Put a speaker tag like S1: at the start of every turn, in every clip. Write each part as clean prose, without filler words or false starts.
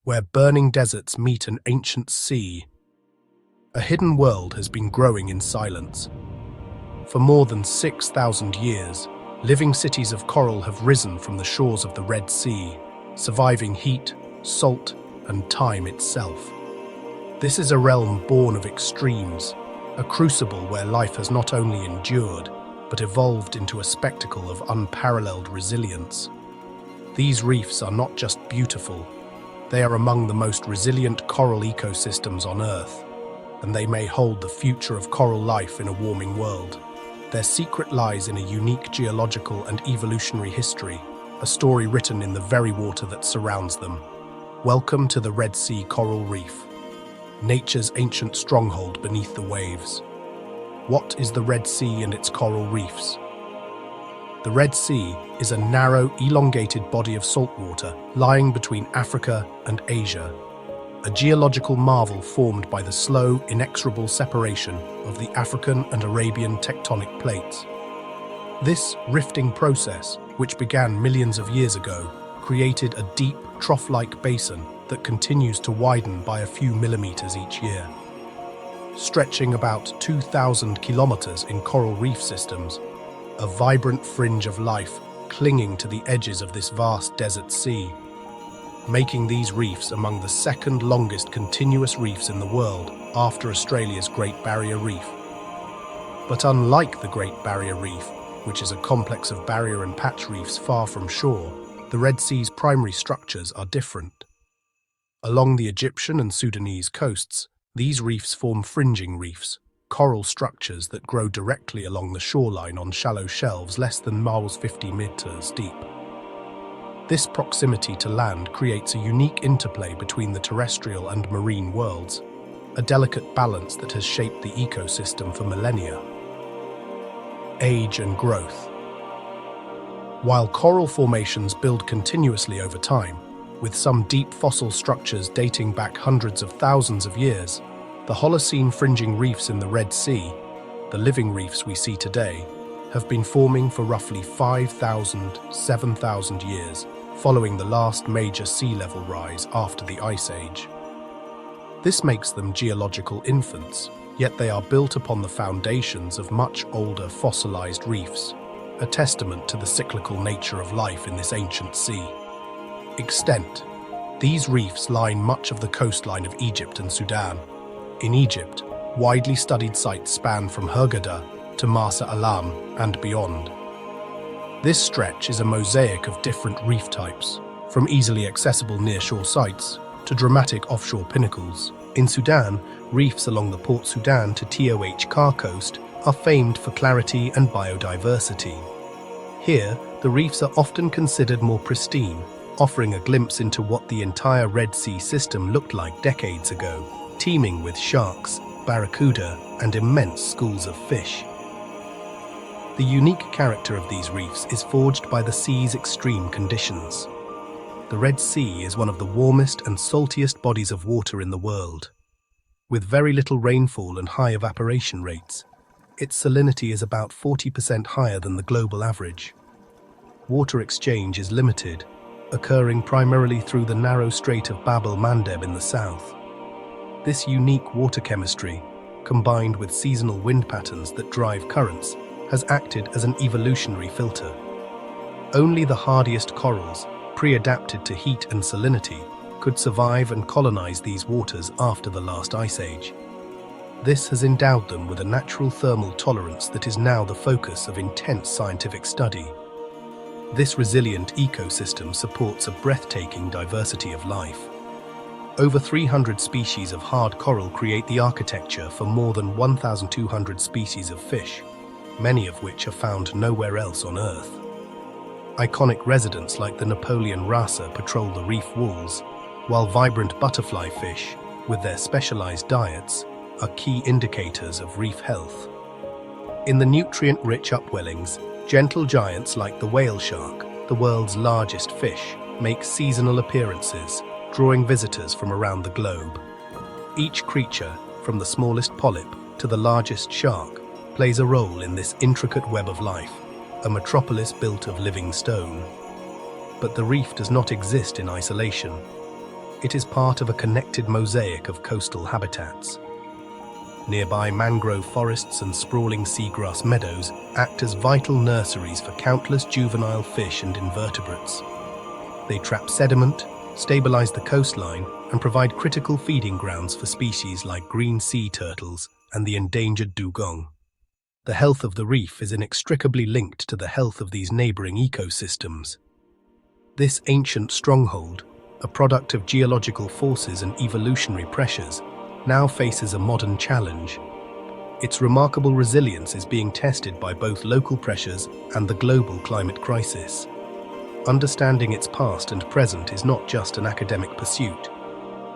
S1: where burning deserts meet an ancient sea. A hidden world has been growing in silence. For more than 6,000 years, living cities of coral have risen from the shores of the Red Sea, surviving heat, salt, and time itself. This is a realm born of extremes, a crucible where life has not only endured, but evolved into a spectacle of unparalleled resilience. These reefs are not just beautiful, they are among the most resilient coral ecosystems on Earth, and they may hold the future of coral life in a warming world. Their secret lies in a unique geological and evolutionary history, a story written in the very water that surrounds them. Welcome to the Red Sea Coral Reef, nature's ancient stronghold beneath the waves. What is the Red Sea and its coral reefs? The Red Sea is a narrow, elongated body of salt water lying between Africa and Asia, a geological marvel formed by the slow, inexorable separation of the African and Arabian tectonic plates. This rifting process, which began millions of years ago, created a deep, trough-like basin that continues to widen by a few millimeters each year. Stretching about 2,000 kilometers in coral reef systems, a vibrant fringe of life clinging to the edges of this vast desert sea, making these reefs among the second longest continuous reefs in the world after Australia's Great Barrier Reef. But unlike the Great Barrier Reef, which is a complex of barrier and patch reefs far from shore, the Red Sea's primary structures are different. Along the Egyptian and Sudanese coasts, these reefs form fringing reefs, coral structures that grow directly along the shoreline on shallow shelves less than 50 meters deep. This proximity to land creates a unique interplay between the terrestrial and marine worlds, a delicate balance that has shaped the ecosystem for millennia. Age and growth. While coral formations build continuously over time, with some deep fossil structures dating back hundreds of thousands of years, the Holocene fringing reefs in the Red Sea, the living reefs we see today, have been forming for roughly 7,000 years, following the last major sea level rise after the Ice Age. This makes them geological infants, yet they are built upon the foundations of much older fossilized reefs, a testament to the cyclical nature of life in this ancient sea. Extent. These reefs line much of the coastline of Egypt and Sudan. In Egypt, widely studied sites span from Hurghada to Marsa Alam and beyond. This stretch is a mosaic of different reef types, from easily accessible nearshore sites to dramatic offshore pinnacles. In Sudan, reefs along the Port Sudan to Toh coast are famed for clarity and biodiversity. Here, the reefs are often considered more pristine, offering a glimpse into what the entire Red Sea system looked like decades ago, teeming with sharks, barracuda, and immense schools of fish. The unique character of these reefs is forged by the sea's extreme conditions. The Red Sea is one of the warmest and saltiest bodies of water in the world. With very little rainfall and high evaporation rates, its salinity is about 40% higher than the global average. Water exchange is limited, occurring primarily through the narrow Strait of Bab el-Mandeb in the south. This unique water chemistry, combined with seasonal wind patterns that drive currents, has acted as an evolutionary filter. Only the hardiest corals, pre-adapted to heat and salinity, could survive and colonize these waters after the last ice age. This has endowed them with a natural thermal tolerance that is now the focus of intense scientific study. This resilient ecosystem supports a breathtaking diversity of life. Over 300 species of hard coral create the architecture for more than 1,200 species of fish, many of which are found nowhere else on Earth. Iconic residents like the Napoleon wrasse patrol the reef walls, while vibrant butterfly fish, with their specialized diets, are key indicators of reef health. In the nutrient-rich upwellings, gentle giants like the whale shark, the world's largest fish, make seasonal appearances, drawing visitors from around the globe. Each creature, from the smallest polyp to the largest shark, plays a role in this intricate web of life, a metropolis built of living stone. But the reef does not exist in isolation. It is part of a connected mosaic of coastal habitats. Nearby mangrove forests and sprawling seagrass meadows act as vital nurseries for countless juvenile fish and invertebrates. They trap sediment, stabilize the coastline, and provide critical feeding grounds for species like green sea turtles and the endangered dugong. The health of the reef is inextricably linked to the health of these neighboring ecosystems. This ancient stronghold, a product of geological forces and evolutionary pressures, now faces a modern challenge. Its remarkable resilience is being tested by both local pressures and the global climate crisis. Understanding its past and present is not just an academic pursuit.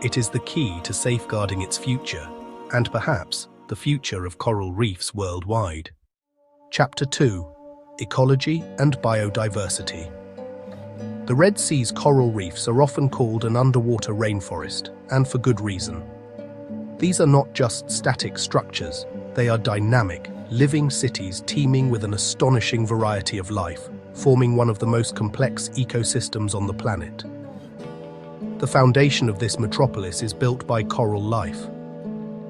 S1: It is the key to safeguarding its future, and perhaps the future of coral reefs worldwide. Chapter 2: Ecology and Biodiversity. The Red Sea's coral reefs are often called an underwater rainforest, and for good reason. These are not just static structures, they are dynamic, living cities teeming with an astonishing variety of life, forming one of the most complex ecosystems on the planet. The foundation of this metropolis is built by coral life.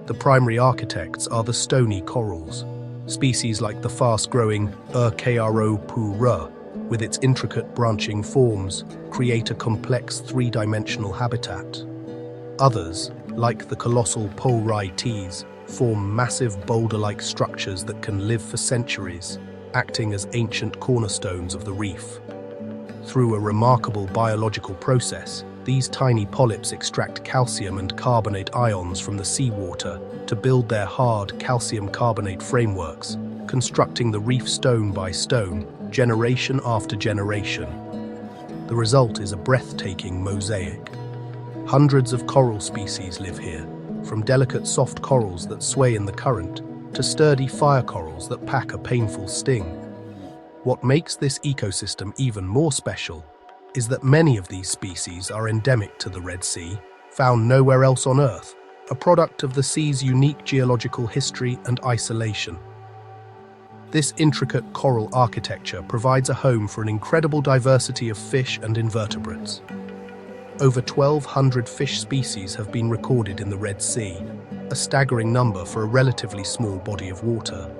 S1: The primary architects are the stony corals. Species like the fast-growing Kro, with its intricate branching forms, create a complex three-dimensional habitat. Others, like the colossal Reefs, form massive boulder-like structures that can live for centuries, acting as ancient cornerstones of the reef. Through a remarkable biological process, these tiny polyps extract calcium and carbonate ions from the seawater to build their hard calcium carbonate frameworks, constructing the reef stone by stone, generation after generation. The result is a breathtaking mosaic. Hundreds of coral species live here, from delicate soft corals that sway in the current to sturdy fire corals that pack a painful sting. What makes this ecosystem even more special is that many of these species are endemic to the Red Sea, found nowhere else on Earth, a product of the sea's unique geological history and isolation. This intricate coral architecture provides a home for an incredible diversity of fish and invertebrates. Over 1,200 fish species have been recorded in the Red Sea, a staggering number for a relatively small body of water.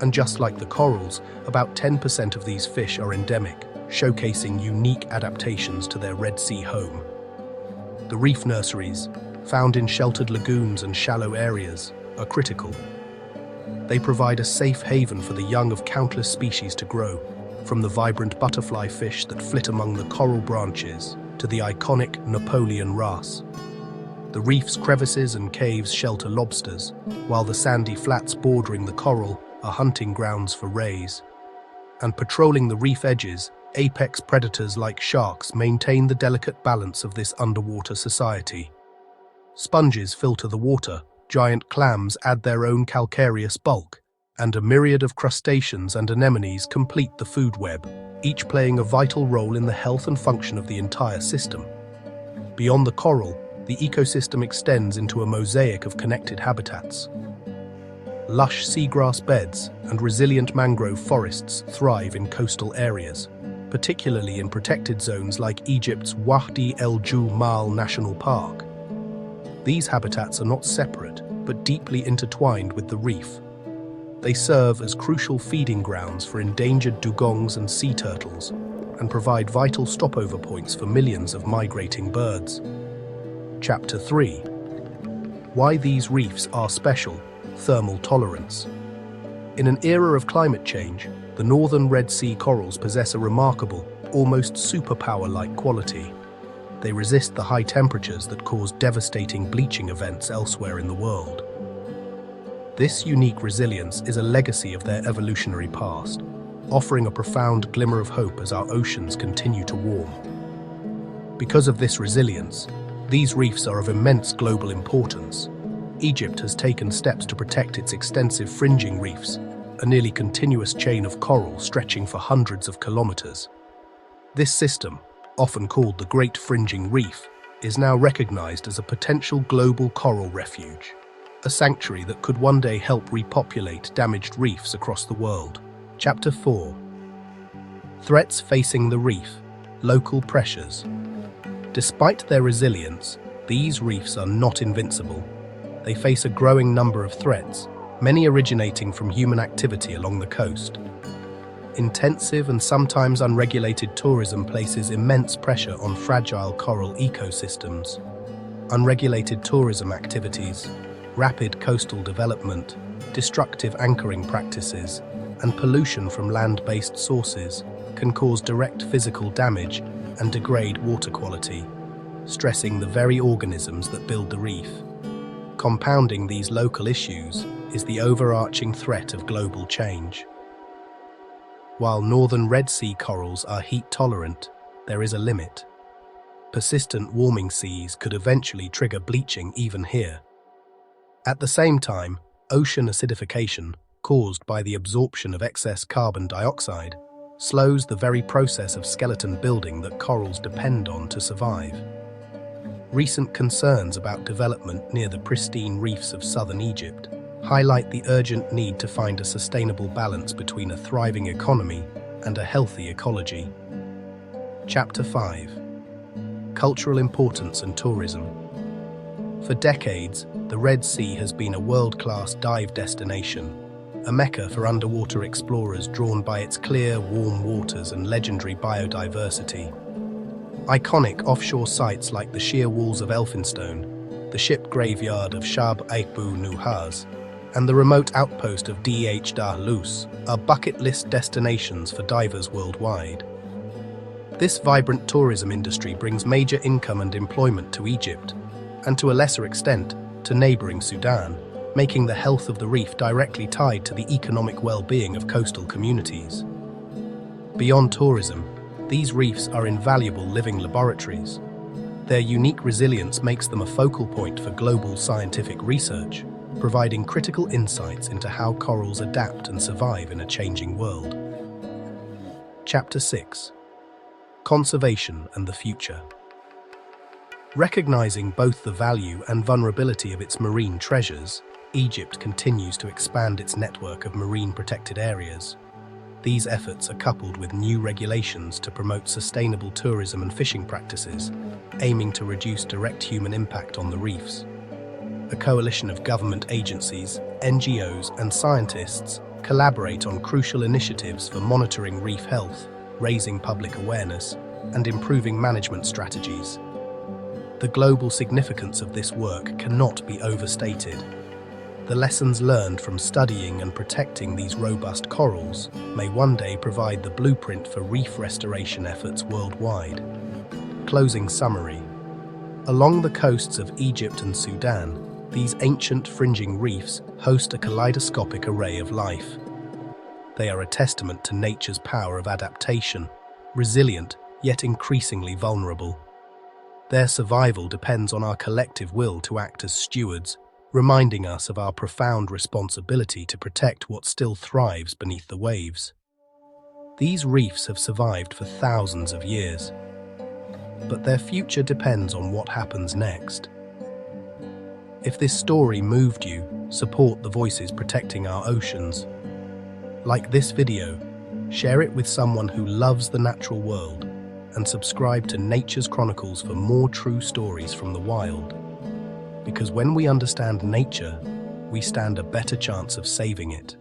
S1: And just like the corals, about 10% of these fish are endemic, showcasing unique adaptations to their Red Sea home. The reef nurseries, found in sheltered lagoons and shallow areas, are critical. They provide a safe haven for the young of countless species to grow, from the vibrant butterfly fish that flit among the coral branches to the iconic Napoleon wrasse. The reef's crevices and caves shelter lobsters, while the sandy flats bordering the coral are hunting grounds for rays. And patrolling the reef edges, apex predators like sharks maintain the delicate balance of this underwater society. Sponges filter the water, giant clams add their own calcareous bulk, and a myriad of crustaceans and anemones complete the food web, each playing a vital role in the health and function of the entire system. Beyond the coral, the ecosystem extends into a mosaic of connected habitats. Lush seagrass beds and resilient mangrove forests thrive in coastal areas, particularly in protected zones like Egypt's Wadi El Jumal National Park. These habitats are not separate, but deeply intertwined with the reef. They serve as crucial feeding grounds for endangered dugongs and sea turtles, and provide vital stopover points for millions of migrating birds. Chapter 3: Why these reefs are special: Thermal tolerance. In an era of climate change, the northern Red Sea corals possess a remarkable, almost superpower-like quality. They resist the high temperatures that cause devastating bleaching events elsewhere in the world. This unique resilience is a legacy of their evolutionary past, offering a profound glimmer of hope as our oceans continue to warm. Because of this resilience, these reefs are of immense global importance. Egypt has taken steps to protect its extensive fringing reefs, a nearly continuous chain of coral stretching for hundreds of kilometers. This system, often called the Great Fringing Reef, is now recognized as a potential global coral refuge, a sanctuary that could one day help repopulate damaged reefs across the world. Chapter 4: Threats facing the reef: Local pressures. Despite their resilience, These reefs are not invincible. They face a growing number of threats, many originating from human activity along the coast. Intensive and sometimes unregulated tourism places immense pressure on fragile coral ecosystems. Unregulated tourism activities, rapid coastal development, destructive anchoring practices, and pollution from land-based sources can cause direct physical damage and degrade water quality, stressing the very organisms that build the reef. Compounding these local issues is the overarching threat of global change. While northern Red Sea corals are heat-tolerant, there is a limit. Persistent warming seas could eventually trigger bleaching even here. At the same time, ocean acidification, caused by the absorption of excess carbon dioxide, slows the very process of skeleton building that corals depend on to survive. Recent concerns about development near the pristine reefs of southern Egypt highlight the urgent need to find a sustainable balance between a thriving economy and a healthy ecology. Chapter 5: Cultural Importance and Tourism. For decades, the Red Sea has been a world-class dive destination, a mecca for underwater explorers drawn by its clear, warm waters and legendary biodiversity. Iconic offshore sites like the sheer walls of Elphinstone, the ship graveyard of Shab Abu Nuhaz, and the remote outpost of Dh Dahlus are bucket list destinations for divers worldwide. This vibrant tourism industry brings major income and employment to Egypt, and to a lesser extent, to neighboring Sudan, making the health of the reef directly tied to the economic well-being of coastal communities. Beyond tourism, these reefs are invaluable living laboratories. Their unique resilience makes them a focal point for global scientific research, providing critical insights into how corals adapt and survive in a changing world. Chapter 6: Conservation and the Future. Recognizing both the value and vulnerability of its marine treasures, Egypt continues to expand its network of marine protected areas. These efforts are coupled with new regulations to promote sustainable tourism and fishing practices, aiming to reduce direct human impact on the reefs. A coalition of government agencies, NGOs, and scientists collaborate on crucial initiatives for monitoring reef health, raising public awareness, and improving management strategies. The global significance of this work cannot be overstated. The lessons learned from studying and protecting these robust corals may one day provide the blueprint for reef restoration efforts worldwide. Closing summary. Along the coasts of Egypt and Sudan, these ancient fringing reefs host a kaleidoscopic array of life. They are a testament to nature's power of adaptation, resilient yet increasingly vulnerable. Their survival depends on our collective will to act as stewards, reminding us of our profound responsibility to protect what still thrives beneath the waves. These reefs have survived for thousands of years, but their future depends on what happens next. If this story moved you, support the voices protecting our oceans. Like this video, share it with someone who loves the natural world, and subscribe to Nature's Chronicles for more true stories from the wild. Because when we understand nature, we stand a better chance of saving it.